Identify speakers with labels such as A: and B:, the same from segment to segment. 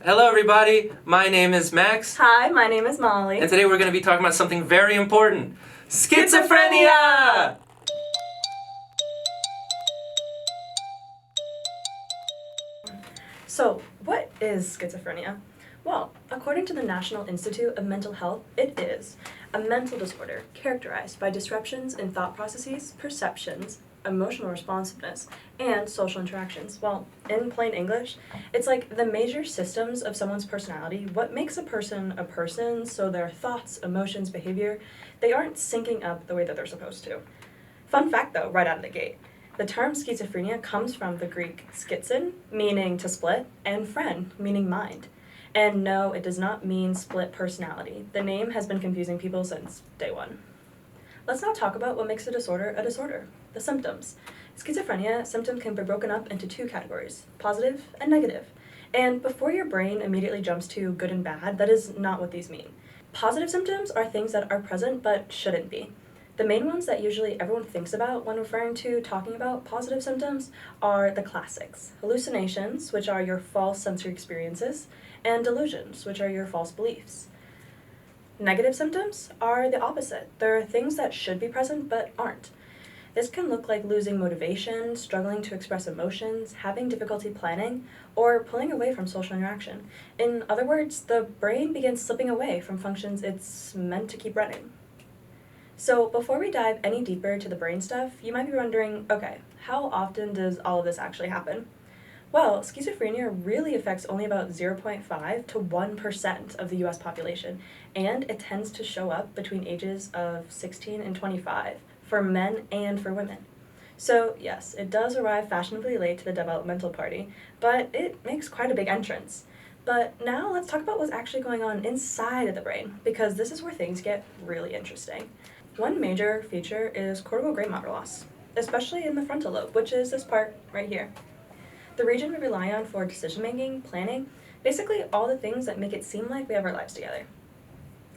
A: Hello everybody, my name is Max.
B: Hi, my name is Molly.
A: And today we're going to be talking about something very important. Schizophrenia!
B: So, what is schizophrenia? Well, according to the National Institute of Mental Health, it is a mental disorder characterized by disruptions in thought processes, perceptions, emotional responsiveness, and social interactions. Well, in plain English, it's like the major systems of someone's personality, what makes a person, so their thoughts, emotions, behavior, they aren't syncing up the way that they're supposed to. Fun fact though, right out of the gate, the term schizophrenia comes from the Greek schizon, meaning to split, and phren, meaning mind. And no, it does not mean split personality. The name has been confusing people since day one. Let's now talk about what makes a disorder, the symptoms. Schizophrenia symptoms can be broken up into two categories, positive and negative. And before your brain immediately jumps to good and bad, that is not what these mean. Positive symptoms are things that are present but shouldn't be. The main ones that usually everyone thinks about when referring to talking about positive symptoms are the classics. Hallucinations, which are your false sensory experiences, and delusions, which are your false beliefs. Negative symptoms are the opposite. They're things that should be present but aren't. This can look like losing motivation, struggling to express emotions, having difficulty planning, or pulling away from social interaction. In other words, the brain begins slipping away from functions it's meant to keep running. So before we dive any deeper to the brain stuff, you might be wondering, okay, how often does all of this actually happen? Well, schizophrenia really affects only about 0.5 to 1% of the US population, and it tends to show up between ages of 16 and 25, for men and for women. So yes, it does arrive fashionably late to the developmental party, but it makes quite a big entrance. But now let's talk about what's actually going on inside of the brain, because this is where things get really interesting. One major feature is cortical gray matter loss, especially in the frontal lobe, which is this part right here. The region we rely on for decision-making, planning, basically all the things that make it seem like we have our lives together.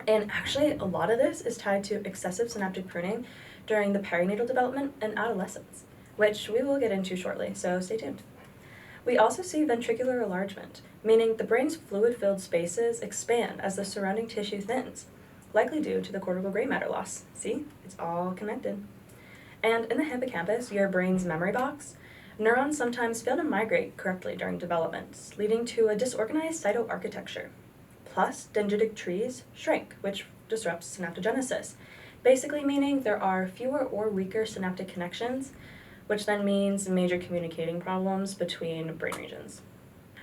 B: And actually, a lot of this is tied to excessive synaptic pruning during the perinatal development and adolescence, which we will get into shortly, so stay tuned. We also see ventricular enlargement, meaning the brain's fluid-filled spaces expand as the surrounding tissue thins, likely due to the cortical gray matter loss. See, it's all connected. And in the hippocampus, your brain's memory box, neurons sometimes fail to migrate correctly during development, leading to a disorganized cytoarchitecture. Plus, dendritic trees shrink, which disrupts synaptogenesis, basically meaning there are fewer or weaker synaptic connections, which then means major communicating problems between brain regions.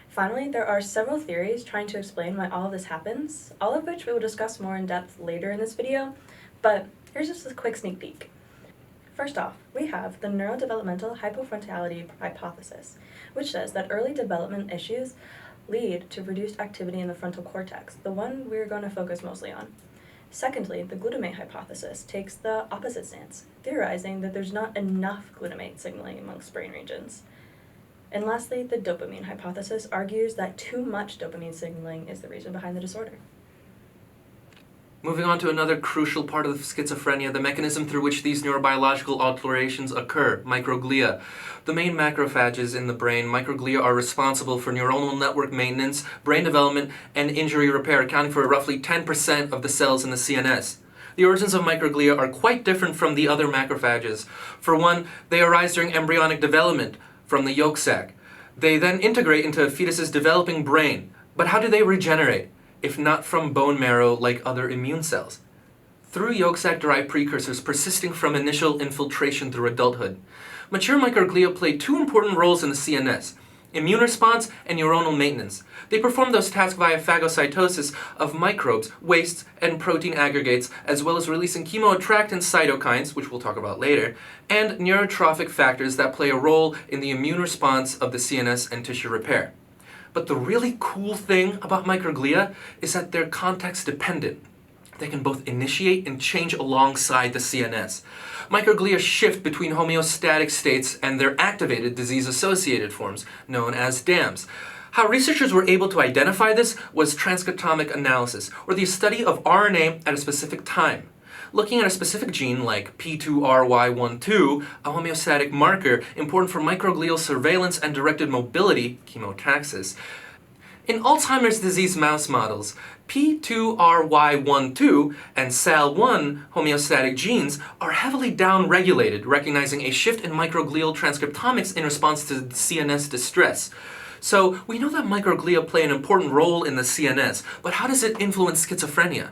B: Finally, there are several theories trying to explain why all of this happens, all of which we will discuss more in depth later in this video, but here's just a quick sneak peek. First off, we have the neurodevelopmental hypofrontality hypothesis, which says that early development issues lead to reduced activity in the frontal cortex, the one we're going to focus mostly on. Secondly, the glutamate hypothesis takes the opposite stance, theorizing that there's not enough glutamate signaling amongst brain regions. And lastly, the dopamine hypothesis argues that too much dopamine signaling is the reason behind the disorder.
A: Moving on to another crucial part of schizophrenia, the mechanism through which these neurobiological alterations occur, microglia. The main macrophages in the brain, microglia, are responsible for neuronal network maintenance, brain development, and injury repair, accounting for roughly 10% of the cells in the CNS. The origins of microglia are quite different from the other macrophages. For one, they arise during embryonic development from the yolk sac. They then integrate into a fetus's developing brain. But how do they regenerate, if not from bone marrow like other immune cells? Through yolk sac-derived precursors persisting from initial infiltration through adulthood. Mature microglia play two important roles in the CNS: immune response and neuronal maintenance. They perform those tasks via phagocytosis of microbes, wastes, and protein aggregates, as well as releasing chemoattractant cytokines, which we'll talk about later, and neurotrophic factors that play a role in the immune response of the CNS and tissue repair. But the really cool thing about microglia is that they're context dependent. They can both initiate and change alongside the CNS. Microglia shift between homeostatic states and their activated disease-associated forms, known as DAMs. How researchers were able to identify this was transcriptomic analysis, or the study of RNA at a specific time. Looking at a specific gene like P2RY12, a homeostatic marker important for microglial surveillance and directed mobility, chemotaxis, In Alzheimer's disease mouse models, P2RY12 and SAL1 homeostatic genes are heavily downregulated, recognizing a shift in microglial transcriptomics in response to CNS distress. So we know that microglia play an important role in the CNS, but how does it influence schizophrenia?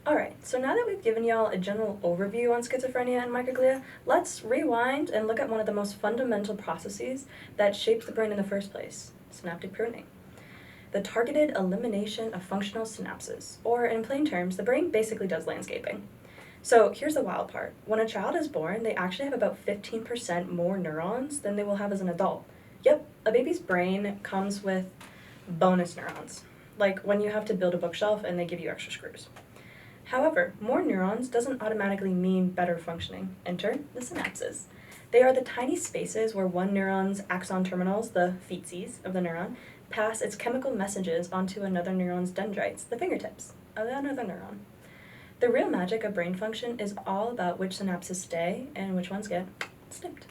B: Alright, so now that we've given y'all a general overview on schizophrenia and microglia, let's rewind and look at one of the most fundamental processes that shapes the brain in the first place, synaptic pruning. The targeted elimination of functional synapses, or in plain terms, the brain basically does landscaping. So here's the wild part. When a child is born, they actually have about 15% more neurons than they will have as an adult. Yep, a baby's brain comes with bonus neurons, like when you have to build a bookshelf and they give you extra screws. However, more neurons doesn't automatically mean better functioning. Enter the synapses. They are the tiny spaces where one neuron's axon terminals, the pheces of the neuron, pass its chemical messages onto another neuron's dendrites, the fingertips of another neuron. The real magic of brain function is all about which synapses stay and which ones get snipped.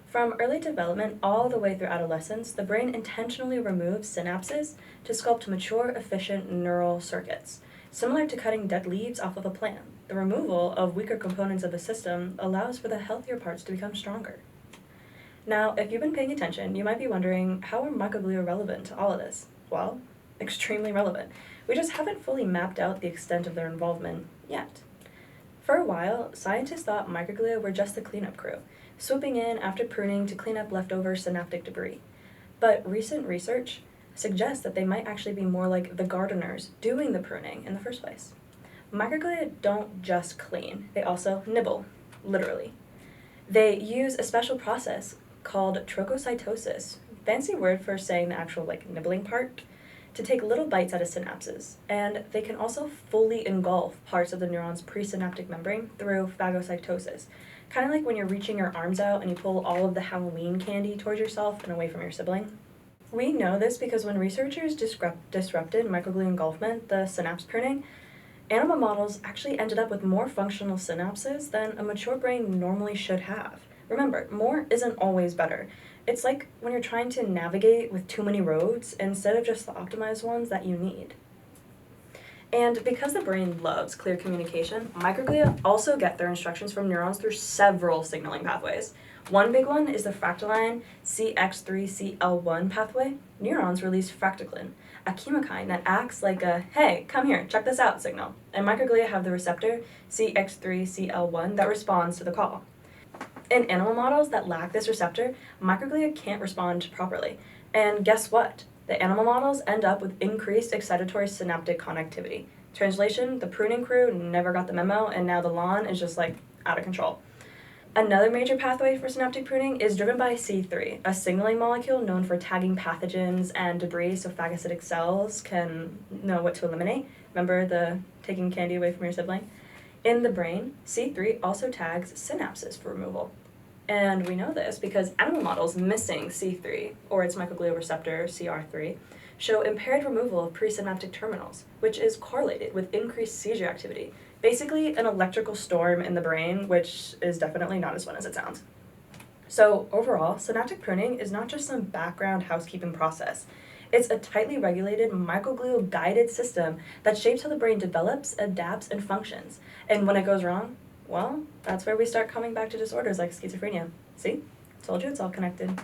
B: From early development all the way through adolescence, the brain intentionally removes synapses to sculpt mature, efficient neural circuits. Similar to cutting dead leaves off of a plant, the removal of weaker components of the system allows for the healthier parts to become stronger. Now, if you've been paying attention, you might be wondering, how are microglia relevant to all of this? Well, extremely relevant. We just haven't fully mapped out the extent of their involvement yet. For a while, scientists thought microglia were just the cleanup crew, swooping in after pruning to clean up leftover synaptic debris. But recent research suggests that they might actually be more like the gardeners doing the pruning in the first place. Microglia don't just clean, they also nibble, literally. They use a special process called trochocytosis, fancy word for saying the actual nibbling part, to take little bites out of synapses, and they can also fully engulf parts of the neuron's presynaptic membrane through phagocytosis, kind of like when you're reaching your arms out and you pull all of the Halloween candy towards yourself and away from your sibling. We know this because when researchers disrupted microglia engulfment, the synapse pruning, animal models actually ended up with more functional synapses than a mature brain normally should have. Remember, more isn't always better. It's like when you're trying to navigate with too many roads instead of just the optimized ones that you need. And because the brain loves clear communication, microglia also get their instructions from neurons through several signaling pathways. One big one is the fractaline CX3CL1 pathway. Neurons release fractalkine, a chemokine that acts like a, hey, come here, check this out signal. And microglia have the receptor CX3CL1 that responds to the call. In animal models that lack this receptor, microglia can't respond properly. And guess what? The animal models end up with increased excitatory synaptic connectivity. Translation, the pruning crew never got the memo, and now the lawn is just out of control. Another major pathway for synaptic pruning is driven by C3, a signaling molecule known for tagging pathogens and debris so phagocytic cells can know what to eliminate. Remember the taking candy away from your sibling? In the brain, C3 also tags synapses for removal. And we know this because animal models missing C3, or its microglial receptor, CR3, show impaired removal of presynaptic terminals, which is correlated with increased seizure activity. Basically, an electrical storm in the brain, which is definitely not as fun as it sounds. So overall, synaptic pruning is not just some background housekeeping process. It's a tightly regulated microglial guided system that shapes how the brain develops, adapts, and functions. And when it goes wrong, well, that's where we start coming back to disorders like schizophrenia. See? Told you it's all connected.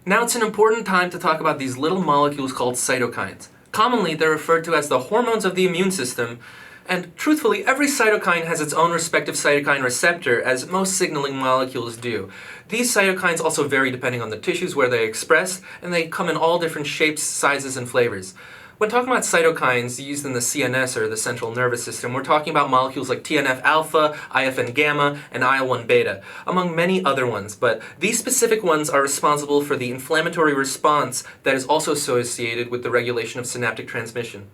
A: Now it's an important time to talk about these little molecules called cytokines. Commonly, they're referred to as the hormones of the immune system, and truthfully, every cytokine has its own respective cytokine receptor, as most signaling molecules do. These cytokines also vary depending on the tissues where they express, and they come in all different shapes, sizes, and flavors. When talking about cytokines used in the CNS or the central nervous system, we're talking about molecules like TNF-alpha, IFN-gamma, and IL-1-beta, among many other ones, but these specific ones are responsible for the inflammatory response that is also associated with the regulation of synaptic transmission.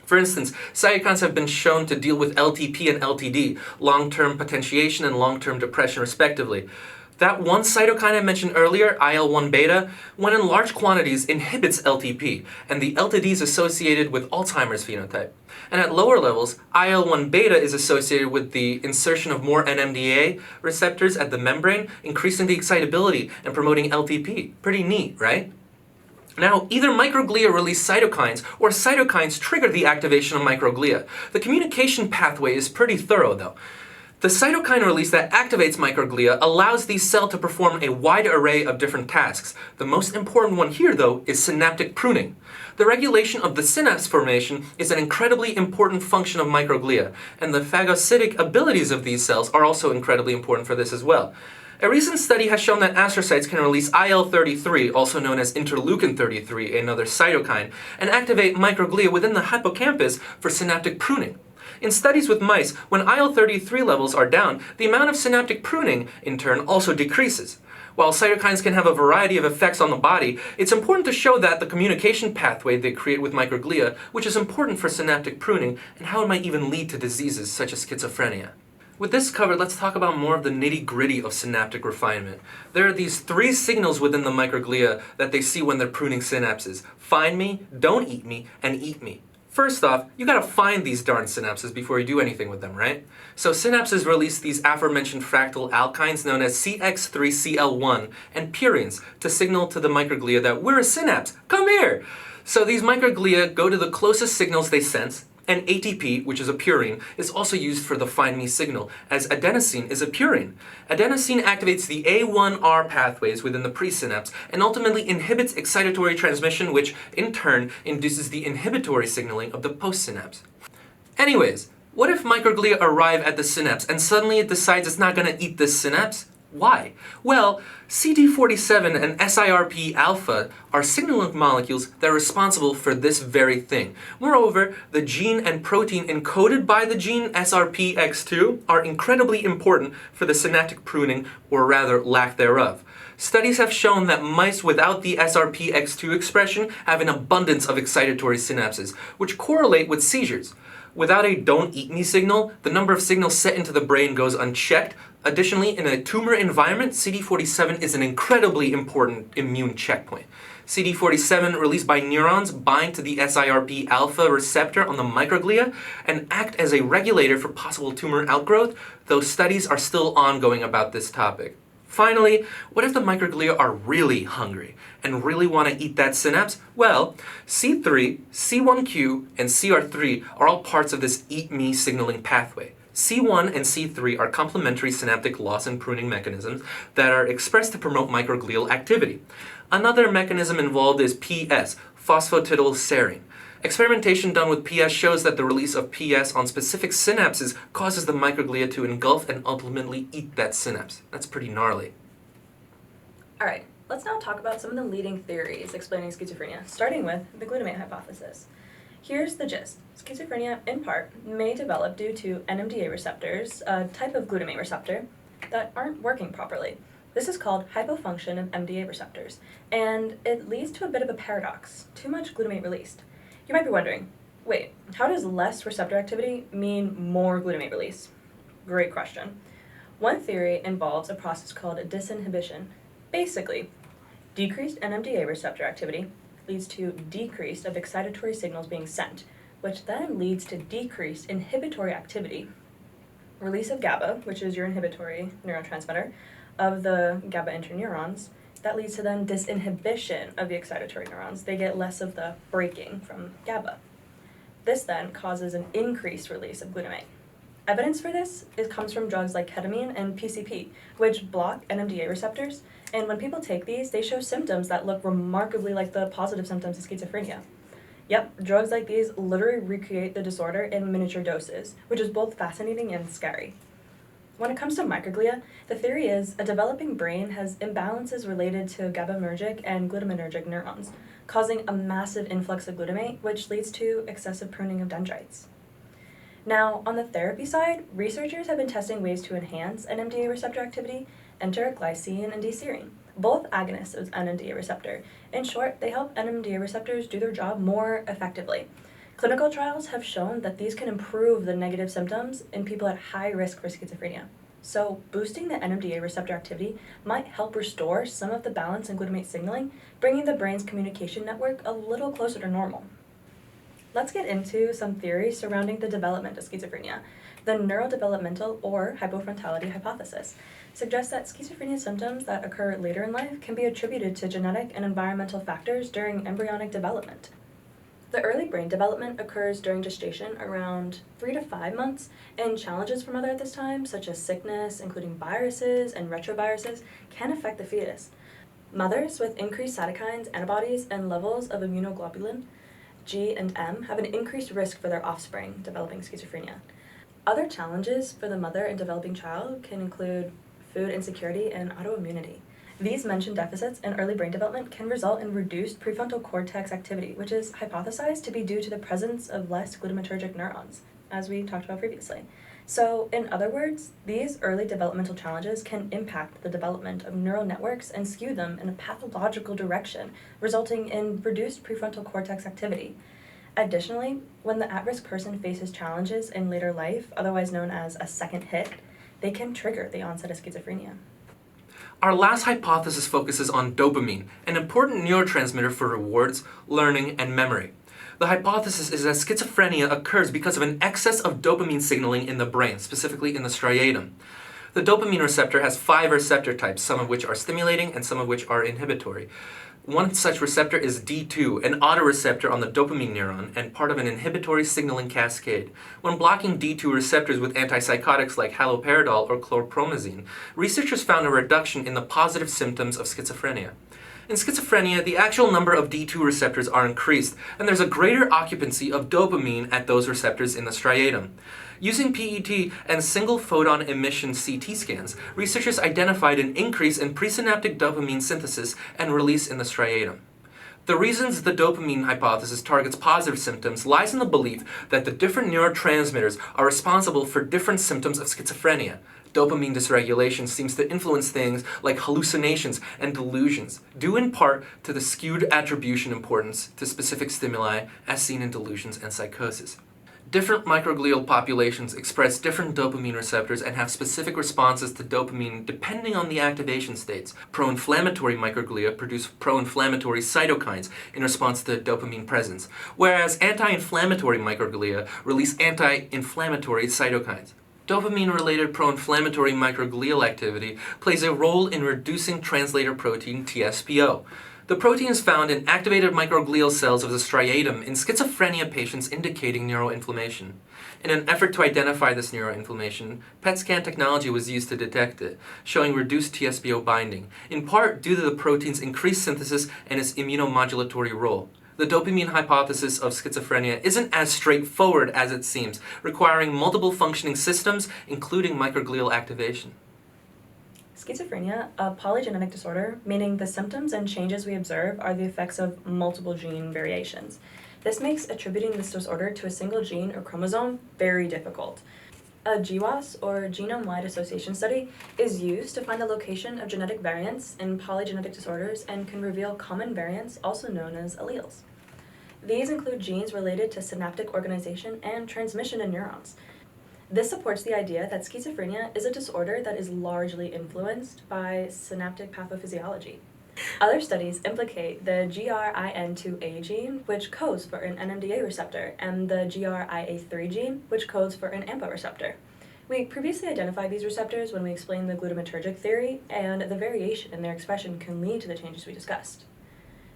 A: For instance, cytokines have been shown to deal with LTP and LTD, long-term potentiation and long-term depression respectively. That one cytokine I mentioned earlier, IL-1-beta, when in large quantities inhibits LTP, and the LTD is associated with Alzheimer's phenotype. And at lower levels, IL-1-beta is associated with the insertion of more NMDA receptors at the membrane, increasing the excitability and promoting LTP. Pretty neat, right? Now, either microglia release cytokines, or cytokines trigger the activation of microglia. The communication pathway is pretty thorough, though. The cytokine release that activates microglia allows these cells to perform a wide array of different tasks. The most important one here, though, is synaptic pruning. The regulation of the synapse formation is an incredibly important function of microglia, and the phagocytic abilities of these cells are also incredibly important for this as well. A recent study has shown that astrocytes can release IL-33, also known as interleukin-33, another cytokine, and activate microglia within the hippocampus for synaptic pruning. In studies with mice, when IL-33 levels are down, the amount of synaptic pruning, in turn, also decreases. While cytokines can have a variety of effects on the body, it's important to show that the communication pathway they create with microglia, which is important for synaptic pruning, and how it might even lead to diseases such as schizophrenia. With this covered, let's talk about more of the nitty-gritty of synaptic refinement. There are these 3 signals within the microglia that they see when they're pruning synapses. Find me, don't eat me, and eat me. First off, you gotta find these darn synapses before you do anything with them, right? So synapses release these aforementioned fractal alkynes known as CX3CL1 and purines to signal to the microglia that we're a synapse, come here! So these microglia go to the closest signals they sense, and ATP, which is a purine, is also used for the find me signal, as adenosine is a purine. Adenosine activates the A1R pathways within the presynapse and ultimately inhibits excitatory transmission, which in turn induces the inhibitory signaling of the postsynapse. Anyways, what if microglia arrive at the synapse and suddenly it decides it's not going to eat this synapse? Why? Well, CD47 and SIRP alpha are signaling molecules that are responsible for this very thing. Moreover, the gene and protein encoded by the gene SRPX2 are incredibly important for the synaptic pruning, or rather lack thereof. Studies have shown that mice without the SRPX2 expression have an abundance of excitatory synapses, which correlate with seizures. Without a don't eat me signal, the number of signals set into the brain goes unchecked. Additionally, in a tumor environment, CD47 is an incredibly important immune checkpoint. CD47 released by neurons bind to the SIRP alpha receptor on the microglia and act as a regulator for possible tumor outgrowth, though studies are still ongoing about this topic. Finally, what if the microglia are really hungry and really want to eat that synapse? Well, C3, C1q, and CR3 are all parts of this eat me signaling pathway. C1 and C3 are complementary synaptic loss and pruning mechanisms that are expressed to promote microglial activity. Another mechanism involved is PS, phosphatidylserine. Experimentation done with PS shows that the release of PS on specific synapses causes the microglia to engulf and ultimately eat that synapse. That's pretty gnarly.
B: Alright, let's now talk about some of the leading theories explaining schizophrenia, starting with the glutamate hypothesis. Here's the gist. Schizophrenia, in part, may develop due to NMDA receptors, a type of glutamate receptor, that aren't working properly. This is called hypofunction of MDA receptors, and it leads to a bit of a paradox, too much glutamate released. You might be wondering, wait, how does less receptor activity mean more glutamate release? Great question. One theory involves a process called disinhibition. Basically, decreased NMDA receptor activity leads to decrease of excitatory signals being sent, which then leads to decreased inhibitory activity. Release of GABA, which is your inhibitory neurotransmitter, of the GABA interneurons, that leads to then disinhibition of the excitatory neurons. They get less of the braking from GABA. This then causes an increased release of glutamate. Evidence for this comes from drugs like ketamine and PCP, which block NMDA receptors, and when people take these, they show symptoms that look remarkably like the positive symptoms of schizophrenia. Yep, drugs like these literally recreate the disorder in miniature doses, which is both fascinating and scary. When it comes to microglia, the theory is a developing brain has imbalances related to GABAergic and glutamatergic neurons, causing a massive influx of glutamate, which leads to excessive pruning of dendrites. Now, on the therapy side, researchers have been testing ways to enhance NMDA receptor activity, enter glycine and D-serine, both agonists of NMDA receptor. In short, they help NMDA receptors do their job more effectively. Clinical trials have shown that these can improve the negative symptoms in people at high risk for schizophrenia. So, boosting the NMDA receptor activity might help restore some of the balance in glutamate signaling, bringing the brain's communication network a little closer to normal. let's get into some theories surrounding the development of schizophrenia. The neurodevelopmental or hypofrontality hypothesis suggests that schizophrenia symptoms that occur later in life can be attributed to genetic and environmental factors during embryonic development. The early brain development occurs during gestation around 3 to 5 months, and challenges for mother at this time, such as sickness, including viruses and retroviruses, can affect the fetus. Mothers with increased cytokines, antibodies, and levels of immunoglobulin, G and M, have an increased risk for their offspring developing schizophrenia. Other challenges for the mother and developing child can include food insecurity and autoimmunity. These mentioned deficits in early brain development can result in reduced prefrontal cortex activity, which is hypothesized to be due to the presence of less glutamatergic neurons, as we talked about previously. So, in other words, these early developmental challenges can impact the development of neural networks and skew them in a pathological direction, resulting in reduced prefrontal cortex activity. Additionally, when the at-risk person faces challenges in later life, otherwise known as a second hit, they can trigger the onset of schizophrenia.
A: Our last hypothesis focuses on dopamine, an important neurotransmitter for rewards, learning, and memory. The hypothesis is that schizophrenia occurs because of an excess of dopamine signaling in the brain, specifically in the striatum. The dopamine receptor has 5 receptor types, some of which are stimulating and some of which are inhibitory. One such receptor is D2, an autoreceptor on the dopamine neuron and part of an inhibitory signaling cascade. When blocking D2 receptors with antipsychotics like haloperidol or chlorpromazine, researchers found a reduction in the positive symptoms of schizophrenia. In schizophrenia, the actual number of D2 receptors are increased, and there's a greater occupancy of dopamine at those receptors in the striatum. Using PET and single photon emission CT scans, researchers identified an increase in presynaptic dopamine synthesis and release in the striatum. The reasons the dopamine hypothesis targets positive symptoms lies in the belief that the different neurotransmitters are responsible for different symptoms of schizophrenia. Dopamine dysregulation seems to influence things like hallucinations and delusions, due in part to the skewed attribution importance to specific stimuli as seen in delusions and psychosis. Different microglial populations express different dopamine receptors and have specific responses to dopamine depending on the activation states. Pro-inflammatory microglia produce pro-inflammatory cytokines in response to dopamine presence, whereas anti-inflammatory microglia release anti-inflammatory cytokines. Dopamine-related pro-inflammatory microglial activity plays a role in reducing translator protein TSPO. The protein is found in activated microglial cells of the striatum in schizophrenia patients indicating neuroinflammation. In an effort to identify this neuroinflammation, PET scan technology was used to detect it, showing reduced TSPO binding, in part due to the protein's increased synthesis and its immunomodulatory role. The dopamine hypothesis of schizophrenia isn't as straightforward as it seems, requiring multiple functioning systems, including microglial activation.
B: Schizophrenia, a polygenetic disorder, meaning the symptoms and changes we observe are the effects of multiple gene variations. This makes attributing this disorder to a single gene or chromosome very difficult. A GWAS, or genome-wide association study, is used to find the location of genetic variants in polygenetic disorders and can reveal common variants, also known as alleles. These include genes related to synaptic organization and transmission in neurons. This supports the idea that schizophrenia is a disorder that is largely influenced by synaptic pathophysiology. Other studies implicate the GRIN2A gene, which codes for an NMDA receptor, and the GRIA3 gene, which codes for an AMPA receptor. We previously identified these receptors when we explained the glutamatergic theory, and the variation in their expression can lead to the changes we discussed.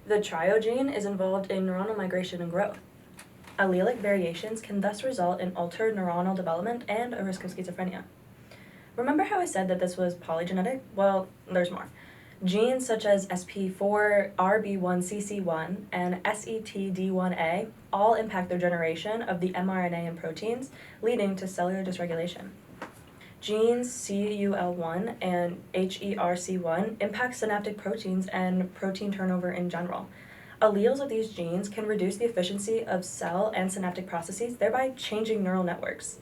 B: The trio gene is involved in neuronal migration and growth. Allelic variations can thus result in altered neuronal development and a risk of schizophrenia. Remember how I said that this was polygenetic? Well, there's more. Genes such as SP4RB1CC1 and SETD1A all impact the generation of the mRNA and proteins, leading to cellular dysregulation. Genes CUL1 and HERC1 impact synaptic proteins and protein turnover in general. Alleles of these genes can reduce the efficiency of cell and synaptic processes, thereby changing neural networks.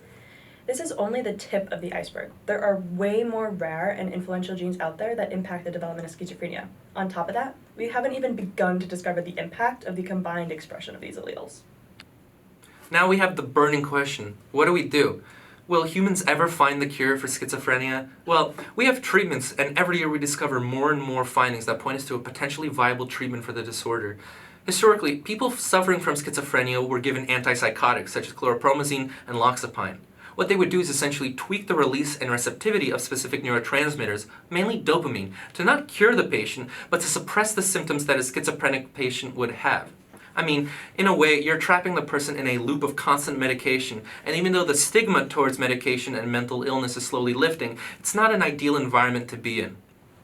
B: This is only the tip of the iceberg. There are way more rare and influential genes out there that impact the development of schizophrenia. On top of that, we haven't even begun to discover the impact of the combined expression of these alleles.
A: Now we have the burning question: what do we do? Will humans ever find the cure for schizophrenia? Well, we have treatments, and every year we discover more and more findings that point us to a potentially viable treatment for the disorder. Historically, people suffering from schizophrenia were given antipsychotics such as chlorpromazine and loxapine. What they would do is essentially tweak the release and receptivity of specific neurotransmitters, mainly dopamine, to not cure the patient, but to suppress the symptoms that a schizophrenic patient would have. I mean, in a way, you're trapping the person in a loop of constant medication, and even though the stigma towards medication and mental illness is slowly lifting, it's not an ideal environment to be in.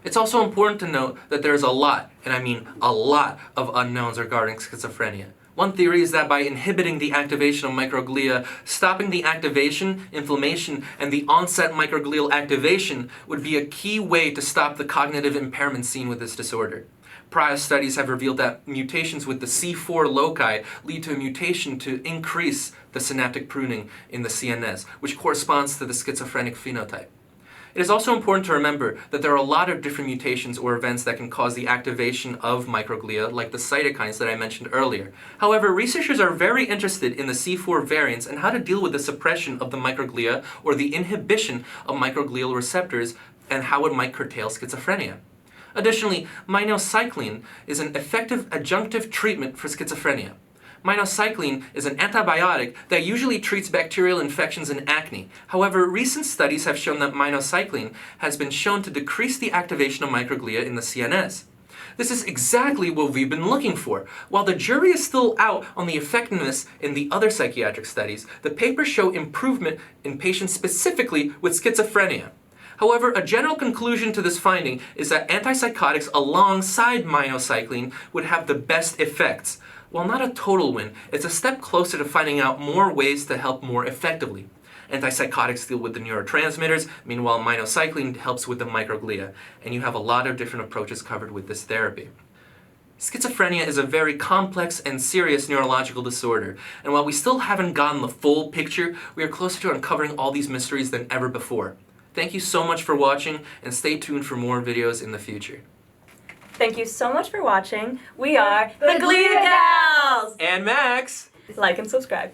A: It's also important to note that there's a lot, and I mean a lot, of unknowns regarding schizophrenia. One theory is that by inhibiting the activation of microglia, stopping the activation, inflammation, and the onset microglial activation would be a key way to stop the cognitive impairment seen with this disorder. Prior studies have revealed that mutations with the C4 loci lead to a mutation to increase the synaptic pruning in the CNS, which corresponds to the schizophrenic phenotype. It is also important to remember that there are a lot of different mutations or events that can cause the activation of microglia, like the cytokines that I mentioned earlier. However, researchers are very interested in the C4 variants and how to deal with the suppression of the microglia or the inhibition of microglial receptors and how it might curtail schizophrenia. Additionally, minocycline is an effective adjunctive treatment for schizophrenia. Minocycline is an antibiotic that usually treats bacterial infections and acne. However, recent studies have shown that minocycline has been shown to decrease the activation of microglia in the CNS. This is exactly what we've been looking for. While the jury is still out on the effectiveness in the other psychiatric studies, the papers show improvement in patients specifically with schizophrenia. However, a general conclusion to this finding is that antipsychotics alongside minocycline would have the best effects. While not a total win, it's a step closer to finding out more ways to help more effectively. Antipsychotics deal with the neurotransmitters, meanwhile minocycline helps with the microglia, and you have a lot of different approaches covered with this therapy. Schizophrenia is a very complex and serious neurological disorder, and while we still haven't gotten the full picture, we are closer to uncovering all these mysteries than ever before. Thank you so much for watching, and stay tuned for more videos in the future.
B: Thank you so much for watching. We are the Glia Gals!
A: And Max!
B: Like and subscribe.